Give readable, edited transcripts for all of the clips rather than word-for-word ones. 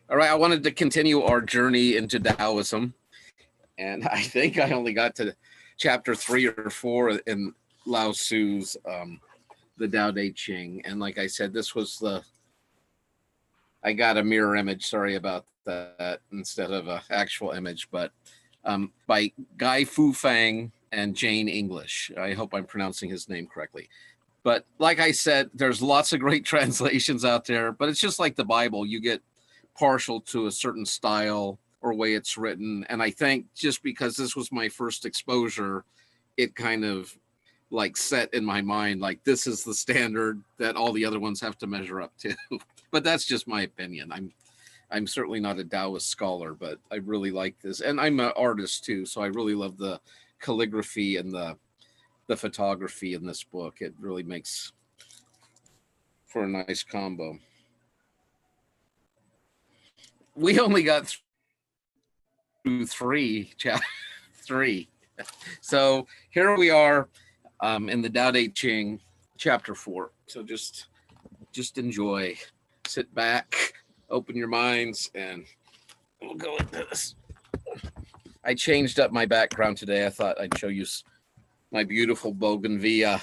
All right, I wanted to continue our journey into Taoism, and I think I only got to chapter 3 or 4 in Lao Tzu's the Dao De Ching, and like I said, this was the I got a mirror image. Sorry about that instead of an actual image, but by Guy Fu Fang and Jane English. I hope I'm pronouncing his name correctly. But like I said, there's lots of great translations out there, but it's just like the Bible. You get partial to a certain style or way it's written. And I think just because this was my first exposure, it kind of like set in my mind like this is the standard that all the other ones have to measure up to. But that's just my opinion. I'm certainly not a Taoist scholar, but I really like this. And I'm an artist too, so I really love the calligraphy and the photography in this book. It really makes for a nice combo. We only got through chapter 3. So here we are in the Dao De Ching, chapter 4. So just enjoy, sit back, open your minds, and we'll go into this. I changed up my background today. I thought I'd show you my beautiful bougainvillea.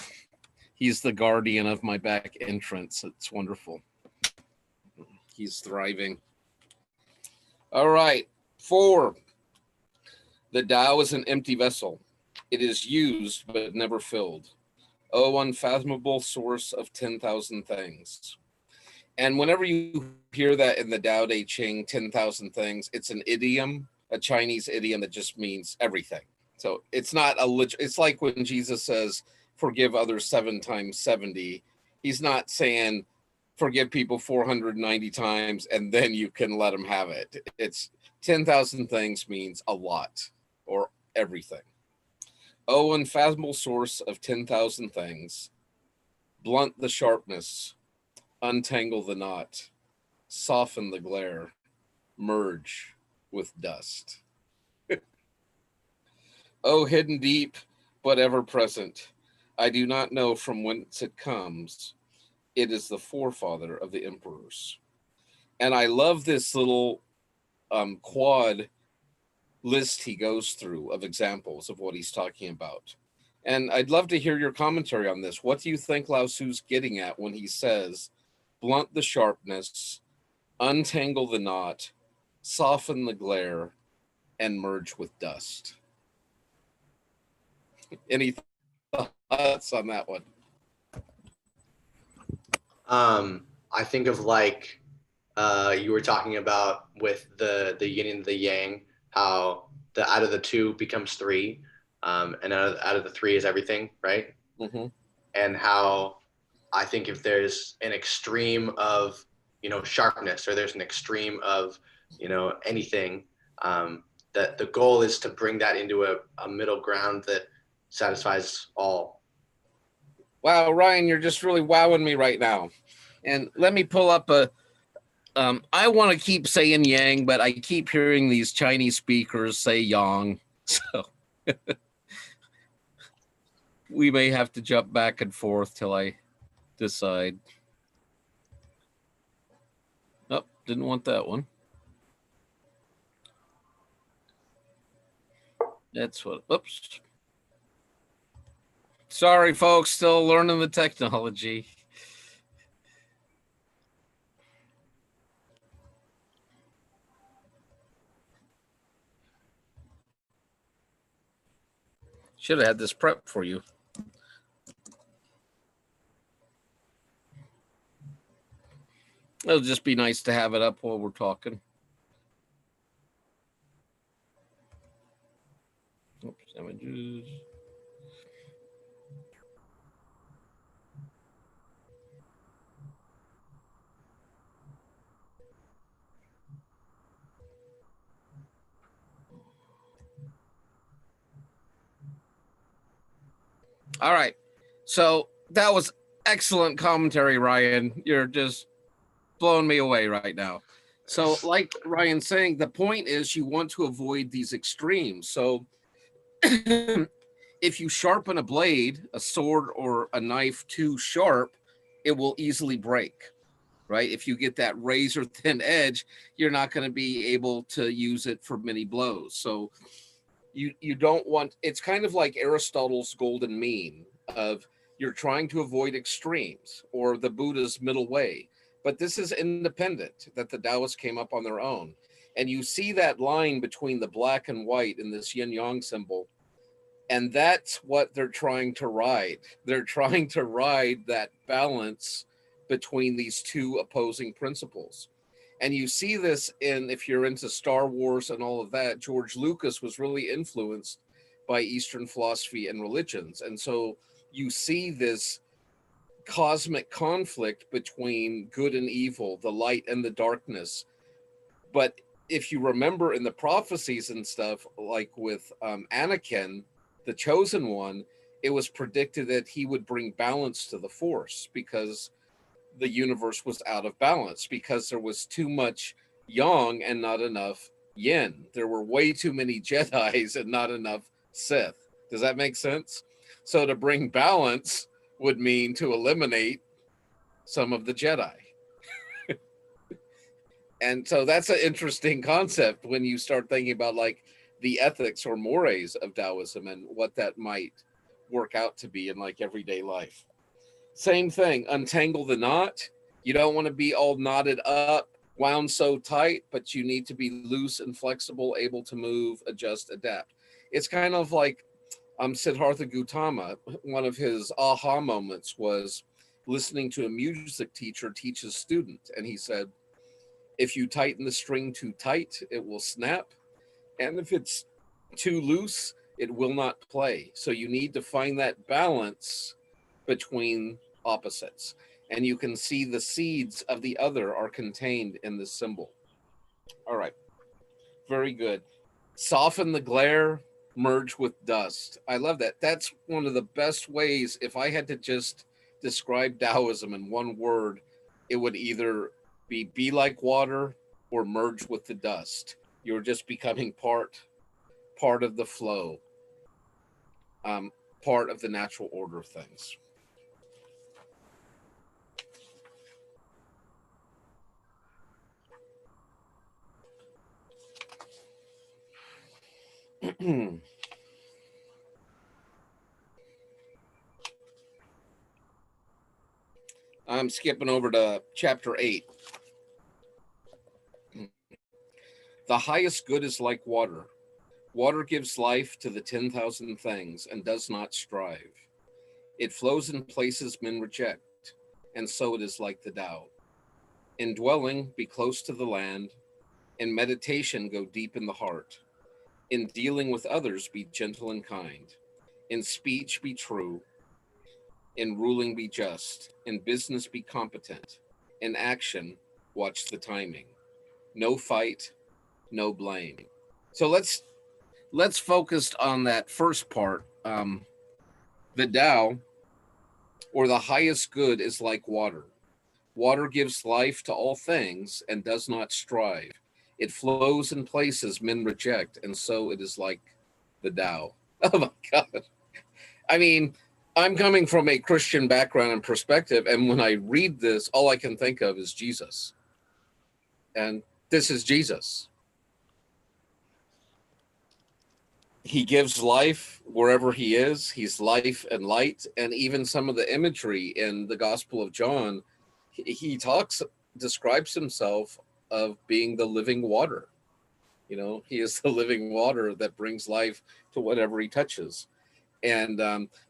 He's the guardian of my back entrance. It's wonderful. He's thriving. All right. 4. The Tao is an empty vessel. It is used but never filled. Oh, unfathomable source of 10,000 things. And whenever you hear that in the Tao Te Ching, 10,000 things, it's an idiom, a Chinese idiom that just means everything. So it's not it's like when Jesus says, forgive others 7 times 70. He's not saying forgive people 490 times and then you can let them have it. It's 10,000 things means a lot or everything. Oh, unfathomable source of 10,000 things, blunt the sharpness, untangle the knot, soften the glare, merge with dust. Oh, hidden deep, but ever present, I do not know from whence it comes. It is the forefather of the emperors. And I love this little quad list he goes through of examples of what he's talking about. And I'd love to hear your commentary on this. What do you think Lao Tzu's getting at when he says, blunt the sharpness, untangle the knot, soften the glare, and merge with dust? Any thoughts on that one? I think of like you were talking about with the yin and the yang, how the out of the 2 becomes 3, and out of the 3 is everything, right? Mm-hmm. And how I think if there's an extreme of sharpness, or there's an extreme of anything, that the goal is to bring that into a middle ground that satisfies all. Wow, Ryan, you're just really wowing me right now. And let me pull up I want to keep saying yang, but I keep hearing these Chinese speakers say yang. So we may have to jump back and forth till I decide. Oh, didn't want that one. That's what, oops. Sorry, folks, still learning the technology. Should have had this prep for you. It'll just be nice to have it up while we're talking. Oops, images. All right. So that was excellent commentary, Ryan. You're just blowing me away right now. So, like Ryan's saying, the point is you want to avoid these extremes. So, if you sharpen a blade, a sword or a knife too sharp, it will easily break. right? If you get that razor thin edge, you're not going to be able to use it for many blows. So you don't want, it's kind of like Aristotle's golden mean of you're trying to avoid extremes, or the Buddha's middle way. But this is independent, that the Taoists came up on their own. And you see that line between the black and white in this yin yang symbol. And that's what they're trying to ride. They're trying to ride that balance between these two opposing principles. And you see this in, if you're into Star Wars and all of that, George Lucas was really influenced by Eastern philosophy and religions. And so you see this cosmic conflict between good and evil, the light and the darkness. But if you remember in the prophecies and stuff, like with Anakin, the chosen one, it was predicted that he would bring balance to the Force, because the universe was out of balance, because there was too much yang and not enough yin. There were way too many Jedis and not enough Sith. Does that make sense? So to bring balance would mean to eliminate some of the Jedi. And so that's an interesting concept when you start thinking about like the ethics or mores of Taoism and what that might work out to be in like everyday life. Same thing, untangle the knot. You don't want to be all knotted up, wound so tight, but you need to be loose and flexible, able to move, adjust, adapt. It's kind of like Siddhartha Gautama. One of his aha moments was listening to a music teacher teach his student. And he said, if you tighten the string too tight, it will snap. And if it's too loose, it will not play. So you need to find that balance between opposites. And you can see the seeds of the other are contained in this symbol. All right. Very good. Soften the glare, merge with dust. I love that. That's one of the best ways. If I had to just describe Taoism in one word, it would either be like water or merge with the dust. You're just becoming part of the flow, part of the natural order of things. I'm skipping over to chapter 8. The highest good is like water. Water gives life to the 10,000 things and does not strive. It flows in places men reject, and so it is like the Tao. In dwelling, be close to the land. In meditation, go deep in the heart. In dealing with others, be gentle and kind. In speech, be true. In ruling, be just. In business, be competent. In action, watch the timing. No fight, no blame. So let's focus on that first part. The Tao, or the highest good, is like water. Water gives life to all things and does not strive. It flows in places men reject, and so it is like the Tao. Oh my God. I mean, I'm coming from a Christian background and perspective, and when I read this, all I can think of is Jesus. And this is Jesus. He gives life wherever he is. He's life and light. And even some of the imagery in the Gospel of John, he describes himself of being the living water. You know, he is the living water that brings life to whatever he touches. And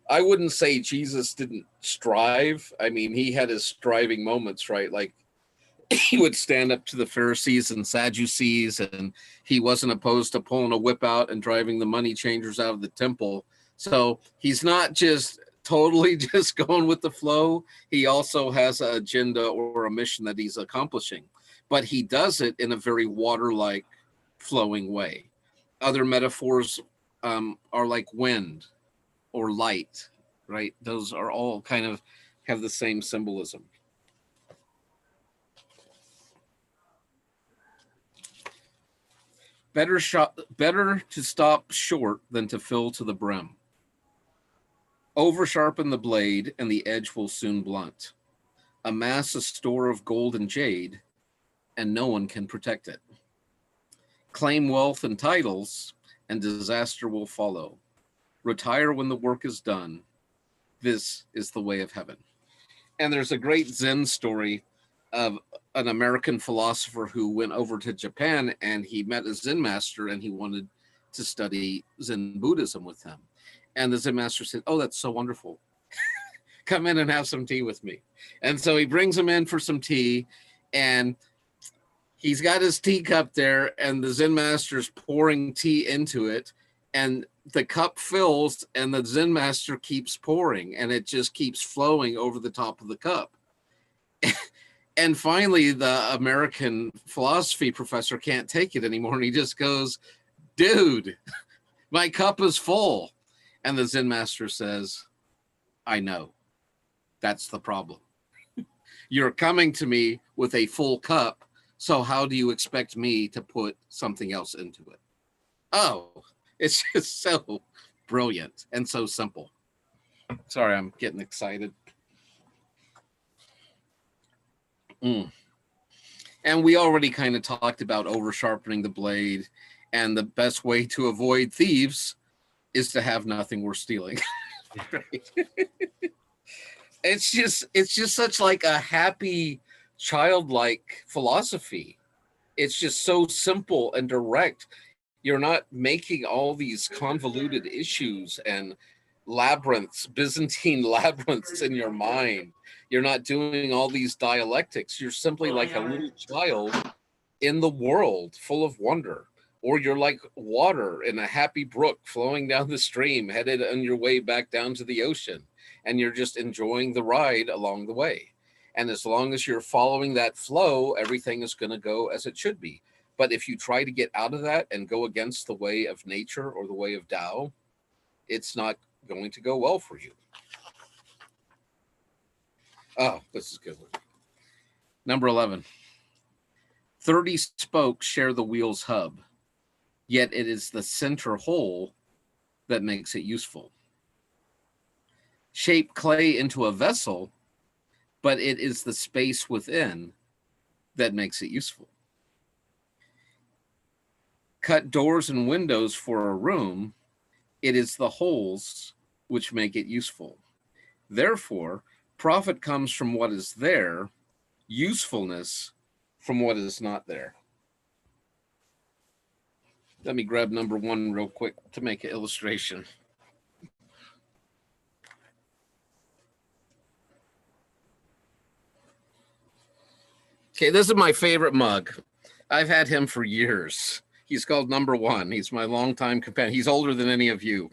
I wouldn't say Jesus didn't strive. I mean, he had his striving moments, right? Like he would stand up to the Pharisees and Sadducees, and he wasn't opposed to pulling a whip out and driving the money changers out of the temple. So he's not just totally just going with the flow. He also has an agenda or a mission that he's accomplishing, but he does it in a very water-like flowing way. Other metaphors are like wind or light, right? Those are all kind of have the same symbolism. Better to stop short than to fill to the brim. Over sharpen the blade and the edge will soon blunt. Amass a store of gold and jade, and no one can protect it. Claim wealth and titles, and disaster will follow. Retire when the work is done. This is the way of heaven. And there's a great Zen story of an American philosopher who went over to Japan, and he met a Zen master, and he wanted to study Zen Buddhism with him. And the Zen master said, "Oh, that's so wonderful. Come in and have some tea with me." And so he brings him in for some tea, and he's got his teacup there, and the Zen master's pouring tea into it, and the cup fills, and the Zen master keeps pouring, and it just keeps flowing over the top of the cup. And finally, the American philosophy professor can't take it anymore, and he just goes, "Dude, my cup is full." And the Zen master says, "I know. That's the problem. You're coming to me with a full cup, so how do you expect me to put something else into it?" Oh, it's just so brilliant and so simple. Sorry, I'm getting excited. And we already kind of talked about over sharpening the blade, and the best way to avoid thieves is to have nothing worth stealing. Right? It's just such like a happy, childlike philosophy. It's just so simple and direct. You're not making all these convoluted issues and labyrinths, Byzantine labyrinths in your mind. You're not doing all these dialectics. You're simply like a little child in the world full of wonder. Or you're like water in a happy brook flowing down the stream, headed on your way back down to the ocean. And you're just enjoying the ride along the way. And as long as you're following that flow, everything is going to go as it should be. But if you try to get out of that and go against the way of nature or the way of Tao, it's not going to go well for you. Oh, this is a good one. Number 11. 30 spokes share the wheel's hub, yet it is the center hole that makes it useful. Shape clay into a vessel, but it is the space within that makes it useful. Cut doors and windows for a room, it is the holes which make it useful. Therefore, profit comes from what is there, usefulness from what is not there. Let me grab number 1 real quick to make an illustration. Okay, this is my favorite mug. I've had him for years. He's called Number 1. He's my longtime companion. He's older than any of you,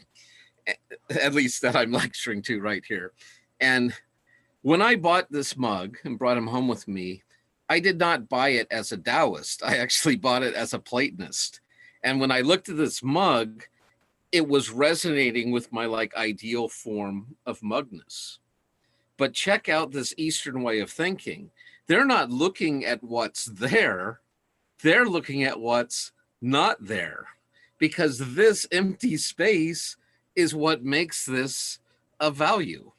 at least that I'm lecturing to right here. And when I bought this mug and brought him home with me, I did not buy it as a Taoist. I actually bought it as a Platonist. And when I looked at this mug, it was resonating with my like ideal form of mugness. But check out this Eastern way of thinking. They're not looking at what's there. They're looking at what's not there, because this empty space is what makes this of value.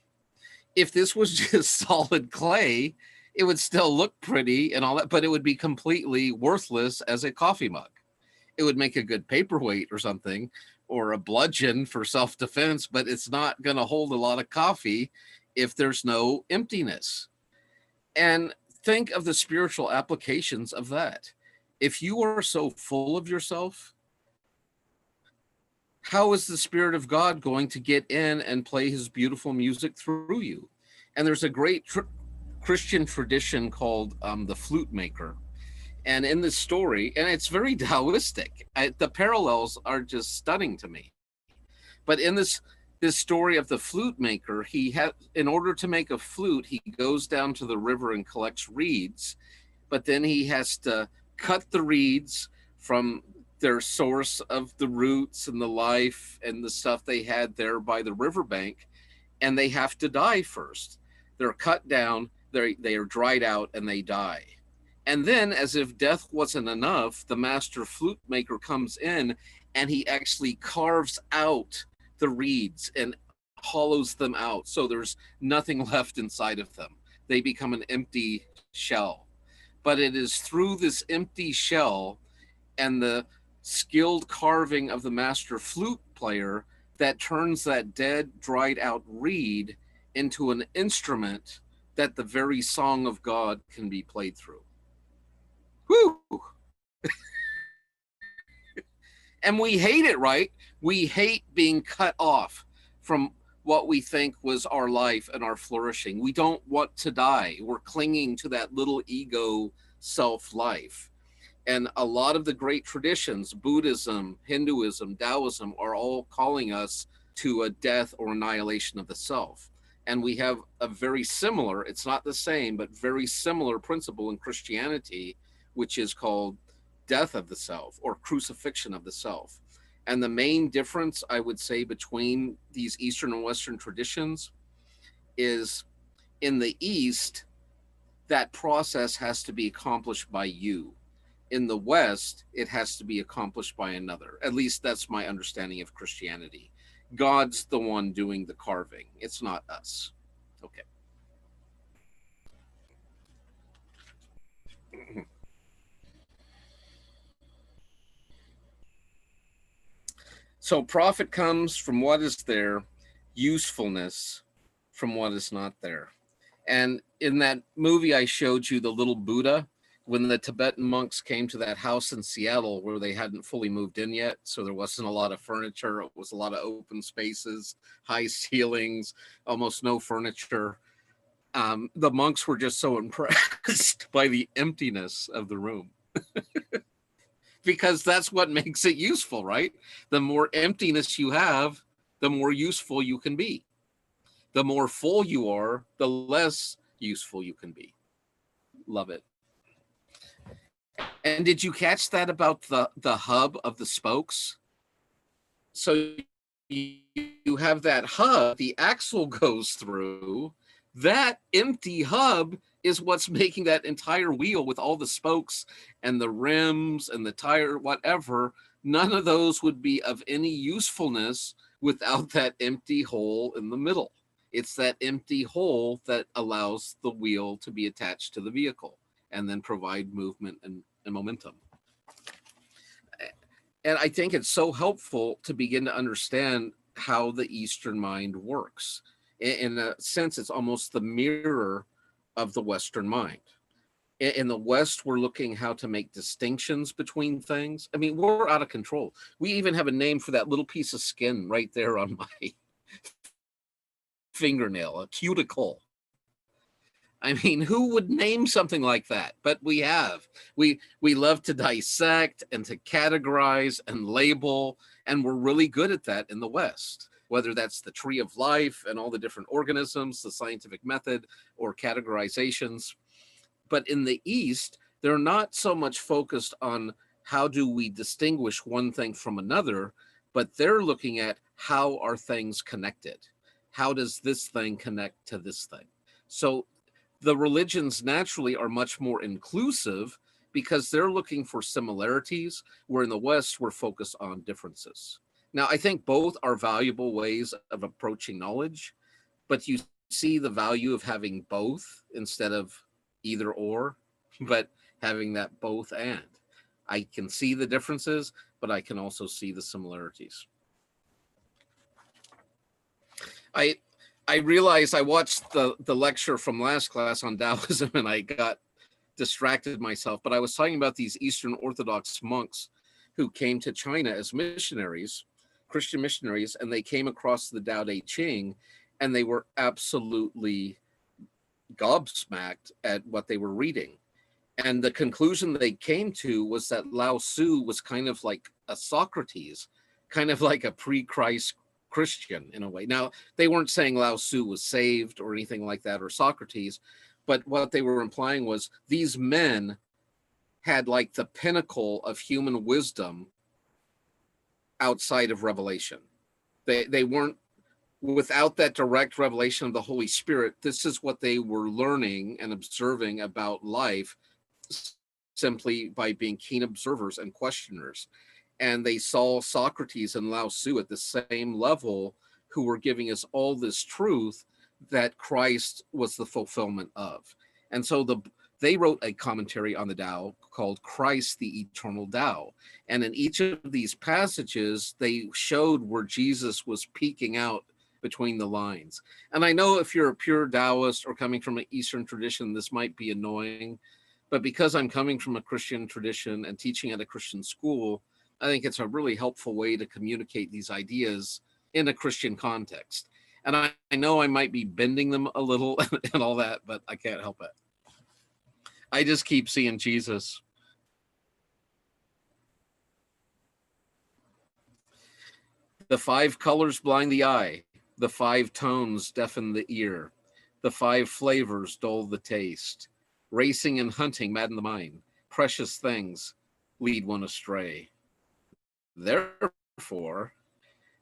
If this was just solid clay, it would still look pretty and all that, but it would be completely worthless as a coffee mug. It would make a good paperweight or something, or a bludgeon for self-defense, but it's not going to hold a lot of coffee if there's no emptiness. And think of the spiritual applications of that. If you are so full of yourself, how is the Spirit of God going to get in and play his beautiful music through you? And there's a great Christian tradition called the Flute Maker. And in this story, and it's very Taoistic, the parallels are just stunning to me. But in this story of the Flute Maker, in order to make a flute, he goes down to the river and collects reeds, but then he has to cut the reeds from their source of the roots and the life and the stuff they had there by the riverbank, and they have to die first. They're cut down, they are dried out, and they die. And then, as if death wasn't enough, the master flute maker comes in and he actually carves out the reeds and hollows them out so there's nothing left inside of them. they become an empty shell. But it is through this empty shell and the skilled carving of the master flute player that turns that dead, dried out reed into an instrument that the very song of God can be played through. Woo! And we hate it, right? We hate being cut off from what we think was our life and our flourishing. We don't want to die. We're clinging to that little ego self life. And a lot of the great traditions, Buddhism, Hinduism, Taoism, are all calling us to a death or annihilation of the self. And we have a very similar, it's not the same, but very similar principle in Christianity, which is called death of the self or crucifixion of the self. And the main difference, I would say, between these Eastern and Western traditions is in the East, that process has to be accomplished by you. In the West, it has to be accomplished by another. At least that's my understanding of Christianity. God's the one doing the carving. It's not us. Okay. So profit comes from what is there, usefulness from what is not there. And in that movie I showed you, The Little Buddha, when the Tibetan monks came to that house in Seattle where they hadn't fully moved in yet, so there wasn't a lot of furniture, it was a lot of open spaces, high ceilings, almost no furniture. The monks were just so impressed by the emptiness of the room. Because that's what makes it useful, right? The more emptiness you have, the more useful you can be. The more full you are, the less useful you can be. Love it. And did you catch that about the hub of the spokes? So you have that hub, the axle goes through. That empty hub is what's making that entire wheel with all the spokes and the rims and the tire, whatever. None of those would be of any usefulness without that empty hole in the middle. It's that empty hole that allows the wheel to be attached to the vehicle and then provide movement and momentum. And I think it's so helpful to begin to understand how the Eastern mind works. In a sense, it's almost the mirror of the Western mind. In the West, we're looking how to make distinctions between things. I mean, we're out of control. We even have a name for that little piece of skin right there on my fingernail, a cuticle. I mean, who would name something like that? But we have. We love to dissect and to categorize and label, and we're really good at that in the West. Whether that's the tree of life and all the different organisms, the scientific method, or categorizations. But in the East, they're not so much focused on how do we distinguish one thing from another, but they're looking at how are things connected? How does this thing connect to this thing? So the religions naturally are much more inclusive because they're looking for similarities, where in the West, we're focused on differences. Now, I think both are valuable ways of approaching knowledge, but you see the value of having both instead of either or, but having that both and. I can see the differences, but I can also see the similarities. I realized I watched the lecture from last class on Taoism and I got distracted myself, but I was talking about these Eastern Orthodox monks who came to China as missionaries, Christian missionaries, and they came across the Dao De Ching and they were absolutely gobsmacked at what they were reading. And the conclusion they came to was that Lao Tzu was kind of like a Socrates, kind of like a pre-Christ Christian in a way. Now, they weren't saying Lao Tzu was saved or anything like that, or Socrates, but what they were implying was these men had like the pinnacle of human wisdom outside of revelation. They weren't, without that direct revelation of the Holy Spirit, this is what they were learning and observing about life simply by being keen observers and questioners. And they saw Socrates and Lao Tzu at the same level, who were giving us all this truth, that Christ was the fulfillment of. And so they wrote a commentary on the Tao called Christ the Eternal Dao. And in each of these passages, they showed where Jesus was peeking out between the lines. And I know if you're a pure Taoist or coming from an Eastern tradition, this might be annoying. But because I'm coming from a Christian tradition and teaching at a Christian school, I think it's a really helpful way to communicate these ideas in a Christian context. And I know I might be bending them a little and all that, but I can't help it. I just keep seeing Jesus. The 5 colors blind the eye. The 5 tones deafen the ear. The 5 flavors dull the taste. Racing and hunting madden the mind. Precious things lead one astray. Therefore,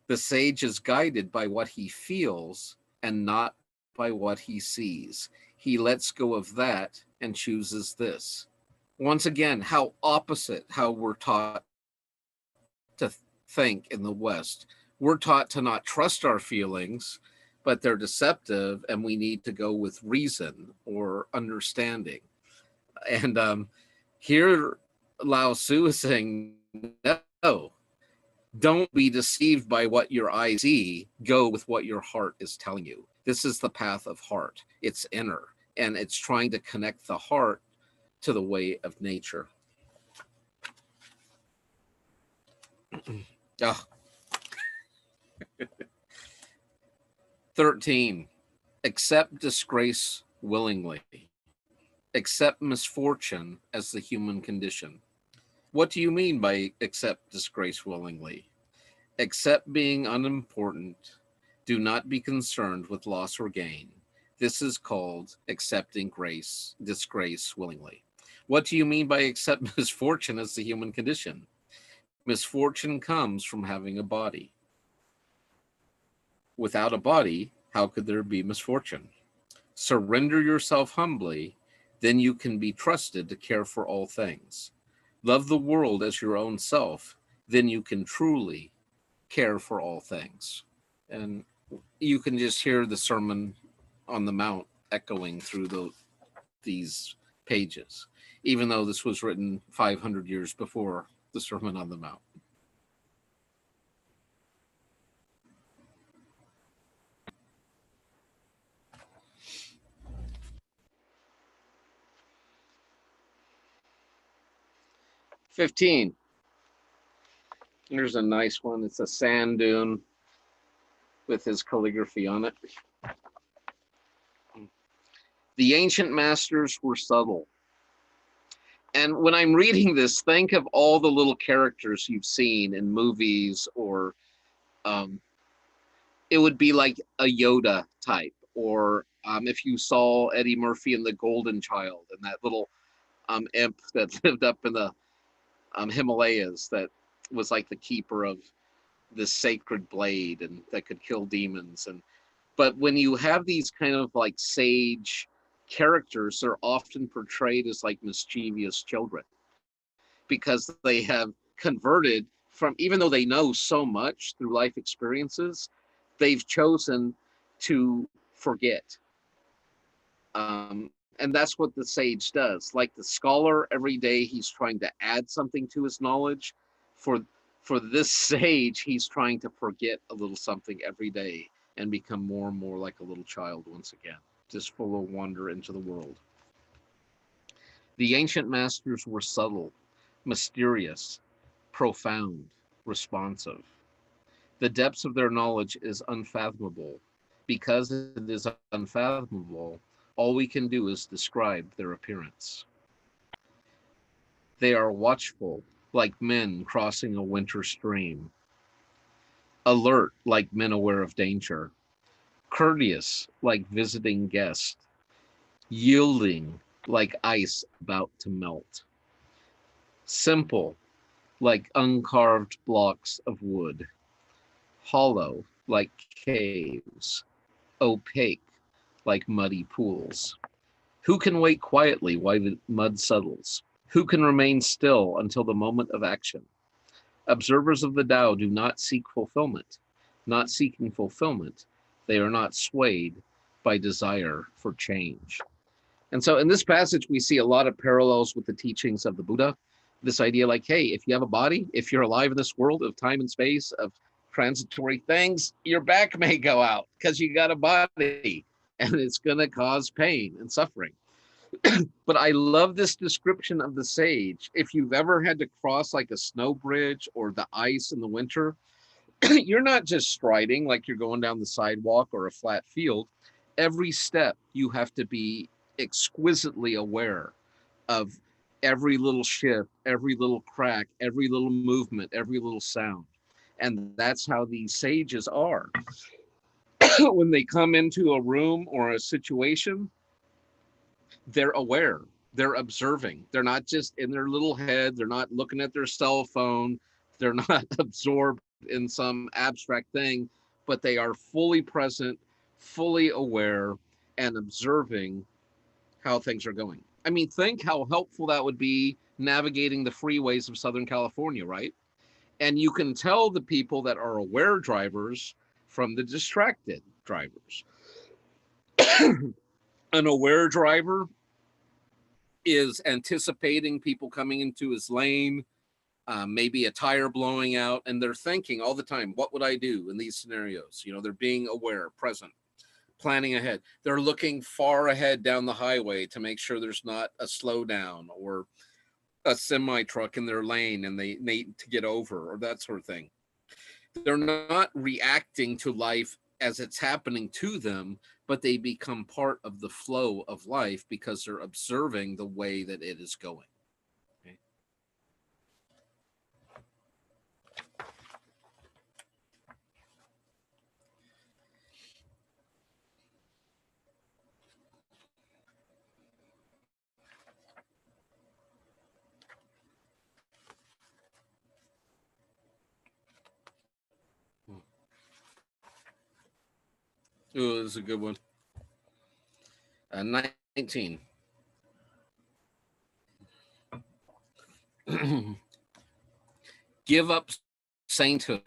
the sage is guided by what he feels and not by what he sees. He lets go of that and chooses this. Once again, how opposite how we're taught to think in the West. We're taught to not trust our feelings, but they're deceptive, and we need to go with reason or understanding. And here Lao Tzu is saying, no, don't be deceived by what your eyes see. Go with what your heart is telling you. This is the path of heart. It's inner, and it's trying to connect the heart to the way of nature. Oh. 13. Accept disgrace willingly. Accept misfortune as the human condition. What do you mean by accept disgrace willingly? Accept being unimportant. Do not be concerned with loss or gain. This is called accepting disgrace willingly. What do you mean by accept misfortune as the human condition? Misfortune comes from having a body. Without a body, how could there be misfortune? Surrender yourself humbly, then you can be trusted to care for all things. Love the world as your own self, then you can truly care for all things. And you can just hear the Sermon on the Mount echoing through these pages, even though this was written 500 years before the Sermon on the Mount. "15. Here's a nice one. It's a sand dune with his calligraphy on it. The ancient masters were subtle. And when I'm reading this, think of all the little characters you've seen in movies, or it would be like a Yoda type, or if you saw Eddie Murphy in The Golden Child and that little imp that lived up in the Himalayas that was like the keeper of this sacred blade and that could kill demons. But when you have these kind of like sage characters, they're often portrayed as like mischievous children because they have converted from, even though they know so much through life experiences, they've chosen to forget. And that's what the sage does. Like the scholar, every day he's trying to add something to his knowledge. For this sage, he's trying to forget a little something every day and become more and more like a little child once again, just full of wonder into the world. The ancient masters were subtle, mysterious, profound, responsive. The depths of their knowledge is unfathomable. Because it is unfathomable, all we can do is describe their appearance. They are watchful, like men crossing a winter stream. Alert, like men aware of danger. Courteous, like visiting guests. Yielding, like ice about to melt. Simple, like uncarved blocks of wood. Hollow, like caves. Opaque, like muddy pools. Who can wait quietly while the mud settles? Who can remain still until the moment of action? Observers of the Tao do not seek fulfillment. Not seeking fulfillment, they are not swayed by desire for change. And so in this passage, we see a lot of parallels with the teachings of the Buddha. This idea like, hey, if you have a body, if you're alive in this world of time and space, of transitory things, your back may go out because you got a body and it's going to cause pain and suffering. But I love this description of the sage. If you've ever had to cross like a snow bridge or the ice in the winter, you're not just striding like you're going down the sidewalk or a flat field. Every step you have to be exquisitely aware of every little shift, every little crack, every little movement, every little sound. And that's how these sages are. When they come into a room or a situation, they're aware, they're observing. They're not just in their little head, they're not looking at their cell phone, they're not absorbed in some abstract thing, but they are fully present, fully aware, and observing how things are going. I mean, think how helpful that would be navigating the freeways of Southern California, right? And you can tell the people that are aware drivers from the distracted drivers. An aware driver is anticipating people coming into his lane, maybe a tire blowing out, and they're thinking all the time, what would I do in these scenarios? You know, they're being aware, present, planning ahead. They're looking far ahead down the highway to make sure there's not a slowdown or a semi truck in their lane and they need to get over or that sort of thing. They're not reacting to life as it's happening to them, but they become part of the flow of life because they're observing the way that it is going. Okay. Oh, this is a good one. 19. Give up sainthood.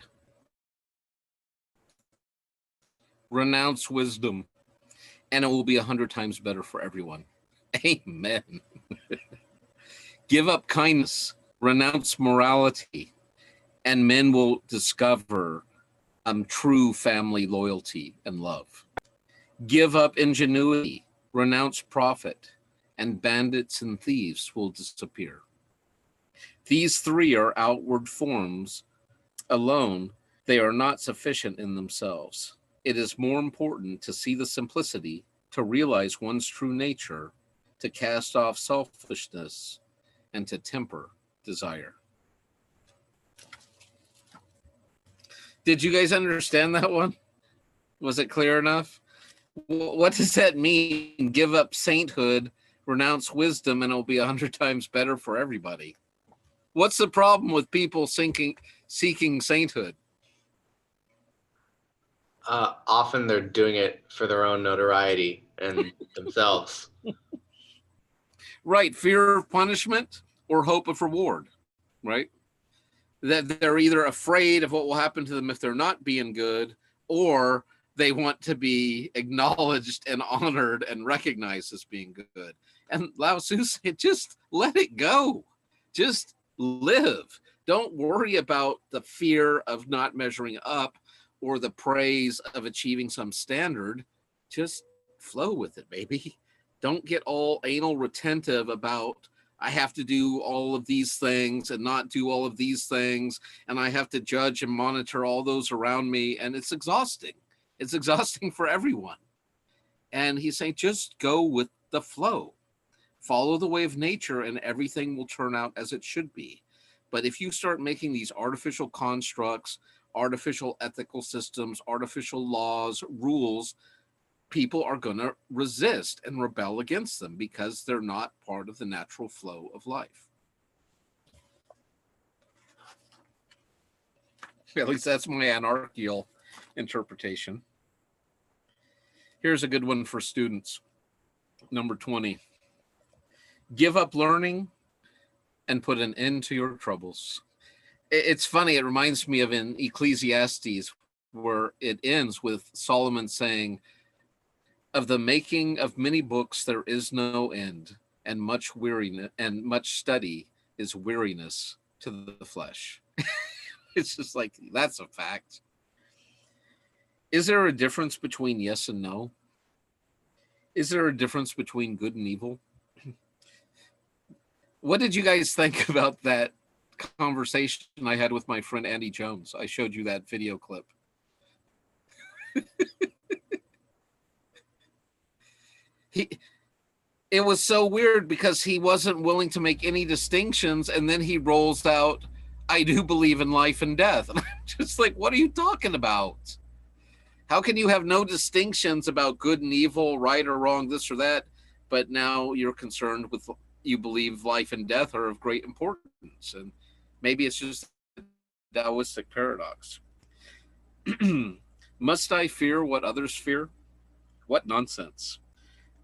Renounce wisdom, and it will be 100 times better for everyone. Amen. Give up kindness. Renounce morality, and men will discover true family loyalty and love. Give up ingenuity. Renounce profit, and bandits and thieves will disappear. These three are outward forms alone. They are not sufficient in themselves. It is more important to see the simplicity, to realize one's true nature, to cast off selfishness, and to temper desire. Did you guys understand that one? Was it clear enough? What does that mean? Give up sainthood, renounce wisdom, and it'll be 100 times better for everybody. What's the problem with people seeking sainthood? Often they're doing it for their own notoriety and themselves. Right. Fear of punishment or hope of reward, right? That they're either afraid of what will happen to them if they're not being good, or they want to be acknowledged and honored and recognized as being good. And Lao Tzu said, just let it go. Just live. Don't worry about the fear of not measuring up or the praise of achieving some standard. Just flow with it, baby. Don't get all anal retentive about, I have to do all of these things and not do all of these things, and I have to judge and monitor all those around me, and it's exhausting. It's exhausting for everyone. And he's saying, just go with the flow. Follow the way of nature, and everything will turn out as it should be. But if you start making these artificial constructs, artificial ethical systems, artificial laws, rules, people are going to resist and rebel against them because they're not part of the natural flow of life. At least that's my anarchical interpretation. Here's a good one for students. Number 20. Give up learning and put an end to your troubles. It's funny. It reminds me of in Ecclesiastes, where it ends with Solomon saying, Of the making of many books there is no end, and much weariness and much study is weariness to the flesh. It's just like, that's a fact. Is there a difference between yes and no? Is there a difference between good and evil? What did you guys think about that conversation I had with my friend Andy Jones? I showed you that video clip. It was so weird because he wasn't willing to make any distinctions, and then he rolls out, I do believe in life and death. And I'm just like, what are you talking about? How can you have no distinctions about good and evil, right or wrong, this or that, but now you're concerned with, you believe life and death are of great importance? And maybe it's just a Taoistic paradox. Must I fear what others fear? What nonsense.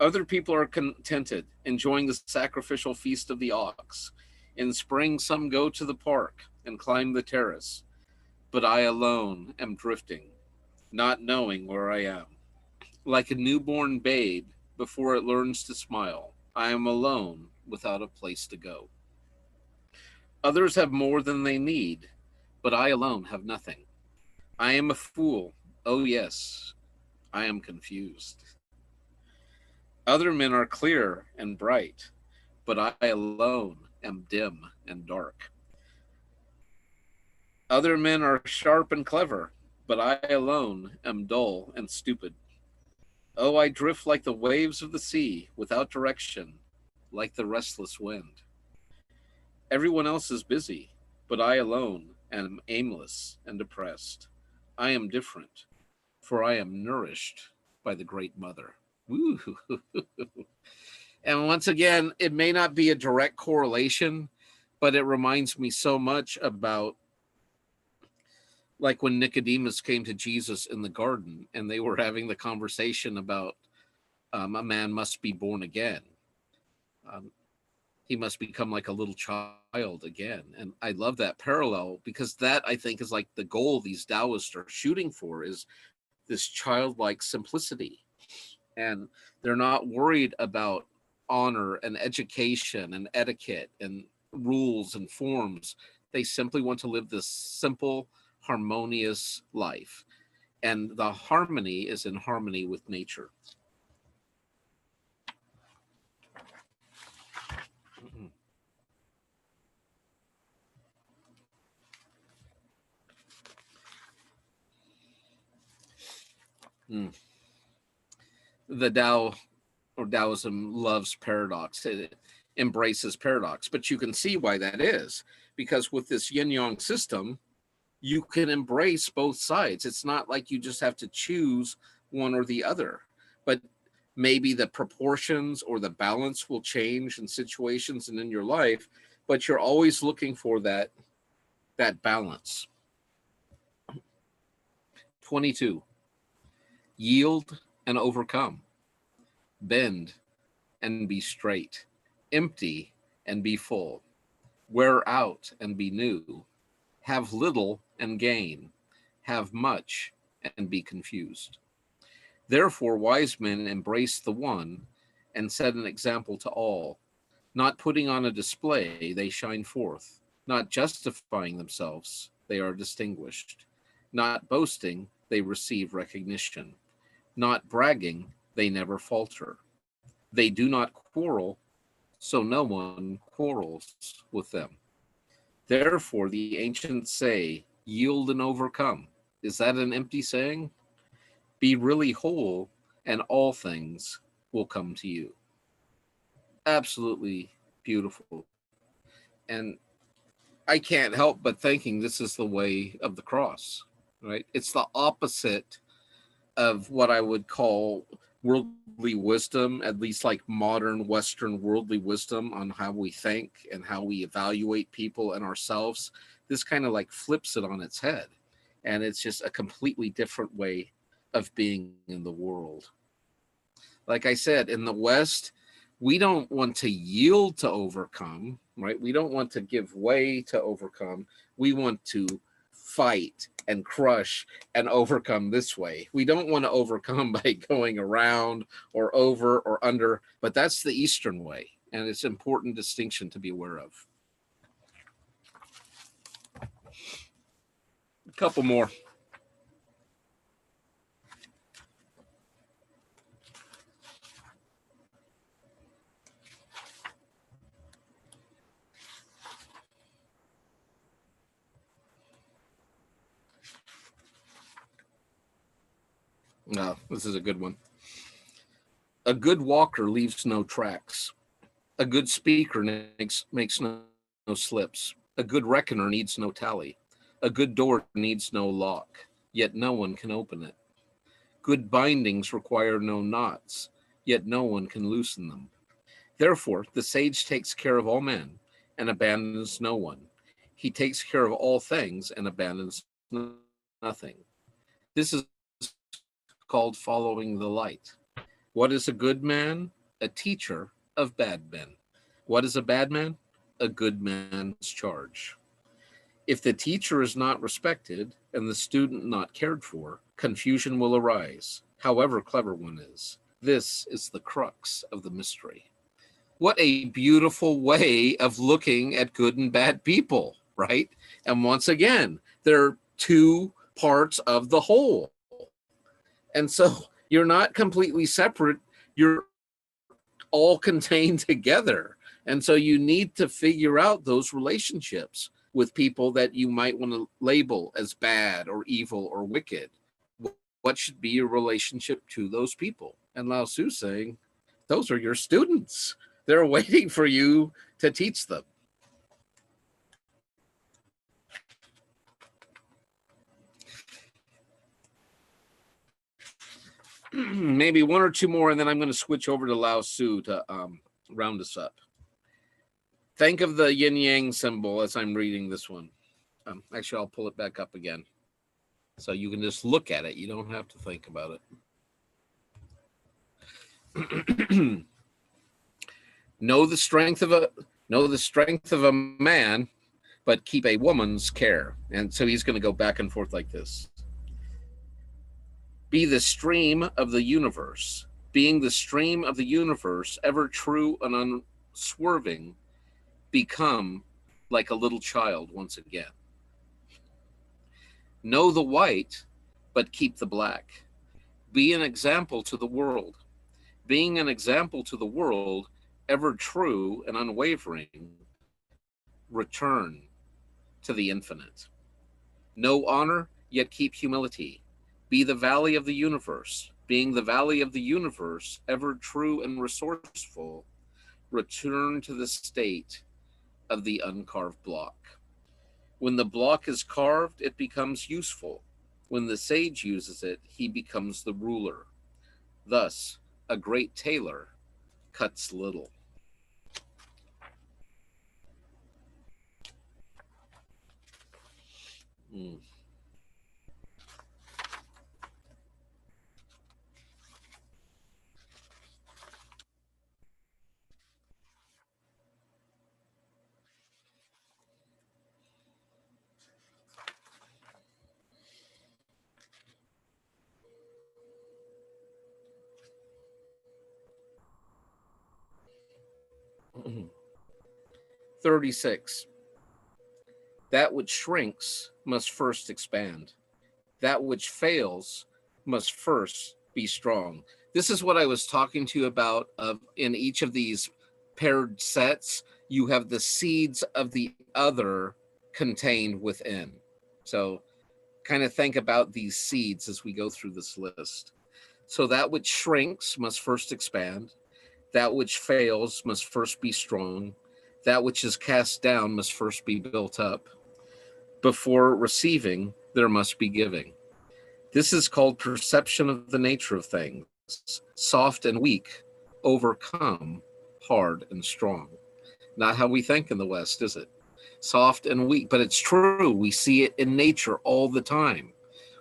Other people are contented, enjoying the sacrificial feast of the ox. In spring, some go to the park and climb the terrace, but I alone am drifting, not knowing where I am. Like a newborn babe before it learns to smile, I am alone without a place to go. Others have more than they need, but I alone have nothing. I am a fool. Oh, yes, I am confused. Other men are clear and bright, but I alone am dim and dark. Other men are sharp and clever, but I alone am dull and stupid. Oh, I drift like the waves of the sea, without direction, like the restless wind. Everyone else is busy, but I alone am aimless and depressed. I am different, for I am nourished by the Great Mother. Woo. And once again, it may not be a direct correlation, but it reminds me so much about, like, when Nicodemus came to Jesus in the garden and they were having the conversation about a man must be born again. He must become like a little child again. And I love that parallel, because that, I think, is like the goal these Taoists are shooting for, is this childlike simplicity. And they're not worried about honor and education and etiquette and rules and forms. They simply want to live this simple, harmonious life. And the harmony is in harmony with nature. Mm. The Tao, or Taoism, loves paradox. It embraces paradox, but you can see why that is, because with this yin yang system, you can embrace both sides. It's not like you just have to choose one or the other, but maybe the proportions or the balance will change in situations and in your life, but you're always looking for that balance. 22. Yield and overcome. Bend and be straight. Empty and be full. Wear out and be new. Have little and gain. Have much and be confused. Therefore, wise men embrace the one and set an example to all. Not putting on a display, they shine forth. Not justifying themselves, they are distinguished. Not boasting, they receive recognition. Not bragging, they never falter. They do not quarrel, so no one quarrels with them. Therefore, the ancients say, yield and overcome. Is that an empty saying? Be really whole, and all things will come to you. Absolutely beautiful. And I can't help but thinking this is the way of the cross, right? It's the opposite of what I would call worldly wisdom, at least like modern Western worldly wisdom on how we think and how we evaluate people and ourselves. This kind of like flips it on its head. And it's just a completely different way of being in the world. Like I said, in the West, we don't want to yield to overcome, right? We don't want to give way to overcome. We want to fight and crush and overcome this way. We don't want to overcome by going around or over or under, but that's the Eastern way. And it's an important distinction to be aware of. A couple more. No, this is a good one. A good walker leaves no tracks. A good speaker makes no slips. A good reckoner needs no tally. A good door needs no lock, yet no one can open it. Good bindings require no knots, yet no one can loosen them. Therefore, the sage takes care of all men and abandons no one. He takes care of all things and abandons nothing. This is called following the light. What is a good man? A teacher of bad men. What is a bad man? A good man's charge. If the teacher is not respected and the student not cared for, confusion will arise, however clever one is. This is the crux of the mystery. What a beautiful way of looking at good and bad people, right? And once again, they're two parts of the whole. And so you're not completely separate. You're all contained together. And so you need to figure out those relationships with people that you might want to label as bad or evil or wicked. What should be your relationship to those people? And Lao Tzu's saying, those are your students. They're waiting for you to teach them. Maybe one or two more, and then I'm going to switch over to Lao Tzu to round us up. Think of the yin yang symbol as I'm reading this one. Actually, I'll pull it back up again, so you can just look at it. You don't have to think about it. Know the strength of a man, but keep a woman's care. And so he's going to go back and forth like this. Be the stream of the universe, being the stream of the universe, ever true and unswerving, become like a little child once again. Know the white, but keep the black. Be an example to the world. Being an example to the world, ever true and unwavering, return to the infinite. Know honor, yet keep humility. Be the valley of the universe. Being the valley of the universe, ever true and resourceful, return to the state of the uncarved block. When the block is carved, it becomes useful. When the sage uses it, he becomes the ruler. Thus, a great tailor cuts little. Mm. Mm-hmm. 36. That which shrinks must first expand. That which fails must first be strong. This is what I was talking to you about. In each of these paired sets, you have the seeds of the other contained within. So kind of think about these seeds as we go through this list. So that which shrinks must first expand. That which fails must first be strong. That which is cast down must first be built up. Before receiving, there must be giving. This is called perception of the nature of things. Soft and weak overcome hard and strong. Not how we think in the West, is it? Soft and weak, but it's true. We see it in nature all the time.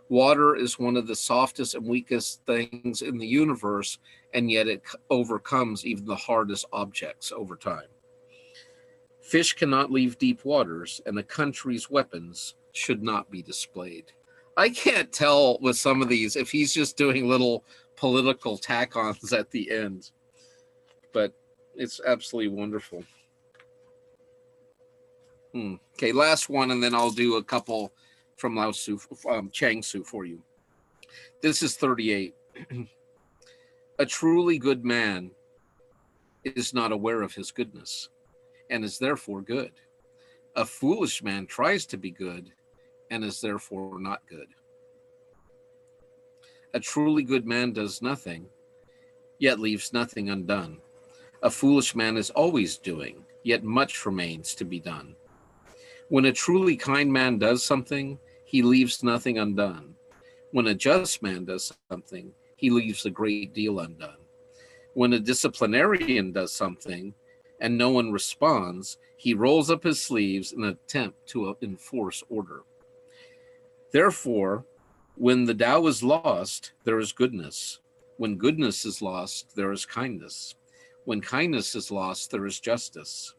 Water is one of the softest and weakest things in the universe, and yet it overcomes even the hardest objects over time. Fish cannot leave deep waters, and a country's weapons should not be displayed. I can't tell with some of these if he's just doing little political tack-ons at the end, but it's absolutely wonderful. Okay, last one, and then I'll do a couple from Lao Tzu, Chang Tzu for you. This is 38. A truly good man is not aware of his goodness and is therefore good. A foolish man tries to be good and is therefore not good. A truly good man does nothing, yet leaves nothing undone. A foolish man is always doing, yet much remains to be done. When a truly kind man does something, he leaves nothing undone. When a just man does something, he leaves a great deal undone. When a disciplinarian does something and no one responds, he rolls up his sleeves in an attempt to enforce order. Therefore, when the Tao is lost, there is goodness. When goodness is lost, there is kindness. When kindness is lost, there is justice.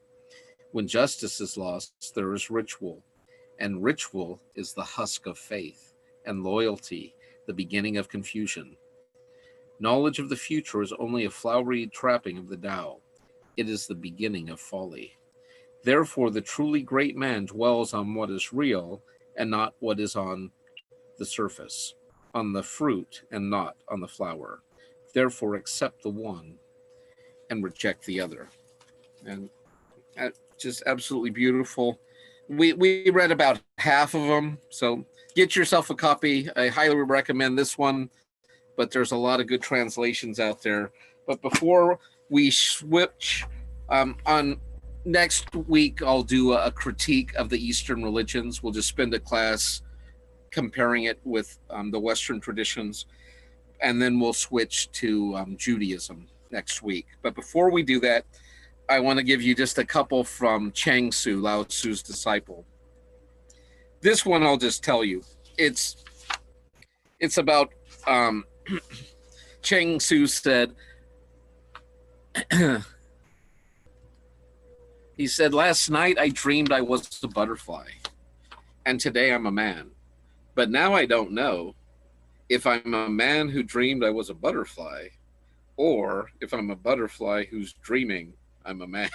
When justice is lost, there is ritual. And ritual is the husk of faith, and loyalty, the beginning of confusion. Knowledge of the future is only a flowery trapping of the Tao. It is the beginning of folly. Therefore, the truly great man dwells on what is real and not what is on the surface, on the fruit and not on the flower. Therefore, accept the one and reject the other. And just absolutely beautiful. We read about half of them, so get yourself a copy. I highly recommend this one, but there's a lot of good translations out there. But before we switch, on next week, I'll do a critique of the Eastern religions. We'll just spend a class comparing it with the Western traditions, and then we'll switch to Judaism next week. But before we do that, I want to give you just a couple from Chang Tzu, Lao Tzu's disciple. This one I'll just tell you. It's about Chang Tzu said, he said, last night I dreamed I was a butterfly, and today I'm a man. But now I don't know if I'm a man who dreamed I was a butterfly, or if I'm a butterfly who's dreaming I'm a man.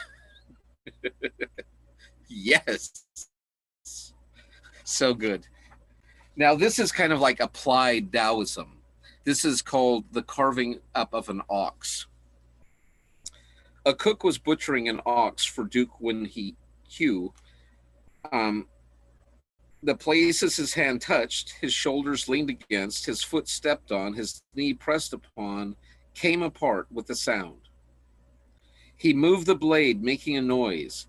Yes. So good. Now, this is kind of like applied Taoism. This is called the carving up of an ox. A cook was butchering an ox for Duke when he Hugh. The places his hand touched, his shoulders leaned against, his foot stepped on, his knee pressed upon, came apart with a sound. He moved the blade, making a noise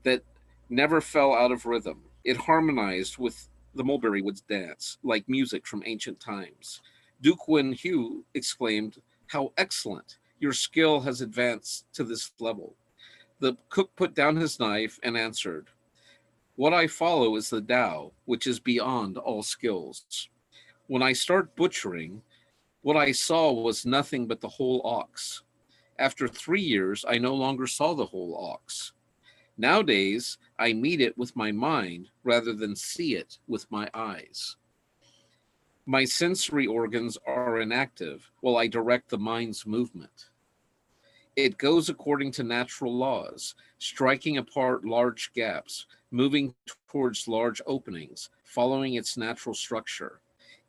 that never fell out of rhythm. It harmonized with the mulberry wood's dance, like music from ancient times. Duke Wen Hu exclaimed, "How excellent! Your skill has advanced to this level." The cook put down his knife and answered, "What I follow is the Tao, which is beyond all skills. When I start butchering, what I saw was nothing but the whole ox. After 3 years, I no longer saw the whole ox. Nowadays, I meet it with my mind rather than see it with my eyes. My sensory organs are inactive while I direct the mind's movement. It goes according to natural laws, striking apart large gaps, moving towards large openings, following its natural structure.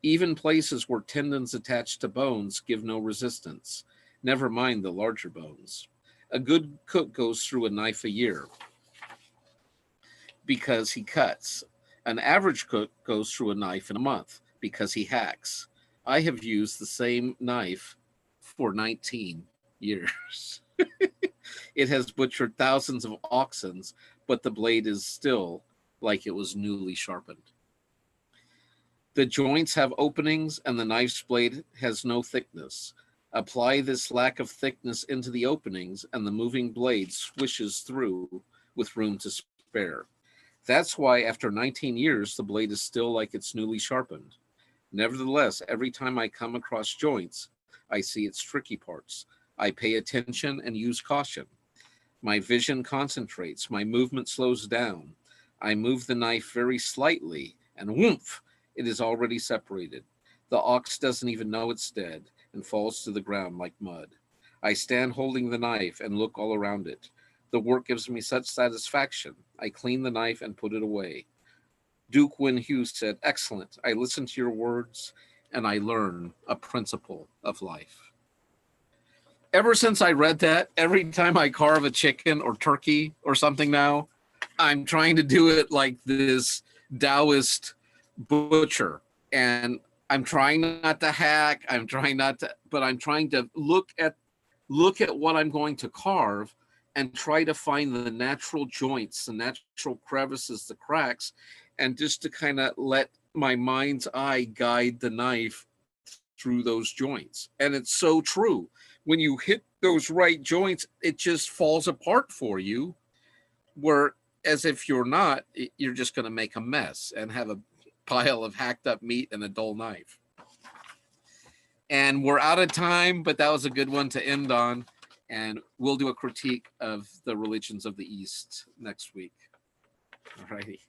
Even places where tendons attached to bones give no resistance. Never mind the larger bones. A good cook goes through a knife a year because he cuts. An average cook goes through a knife in a month because he hacks. I have used the same knife for 19 years. It has butchered thousands of oxen, but the blade is still like it was newly sharpened. The joints have openings and the knife's blade has no thickness. Apply this lack of thickness into the openings and the moving blade swishes through with room to spare. That's why after 19 years, the blade is still like it's newly sharpened. Nevertheless, every time I come across joints, I see its tricky parts. I pay attention and use caution. My vision concentrates, my movement slows down. I move the knife very slightly, and whoomph, It is already separated. The ox doesn't even know it's dead and falls to the ground like mud. I stand holding the knife and look all around it. The work gives me such satisfaction. I clean the knife and put it away. Duke Wenhu said, "Excellent. I listen to your words and I learn a principle of life." Ever since I read that, every time I carve a chicken or turkey or something now, I'm trying to do it like this Taoist butcher. And I'm trying not to hack. I'm trying to look at what I'm going to carve and try to find the natural joints, the natural crevices, the cracks, and just to kind of let my mind's eye guide the knife through those joints. And it's so true. When you hit those right joints, it just falls apart for you, where as if you're not, you're just going to make a mess and have a pile of hacked up meat and a dull knife. And we're out of time, but that was a good one to end on. And we'll do a critique of the religions of the East next week. All righty.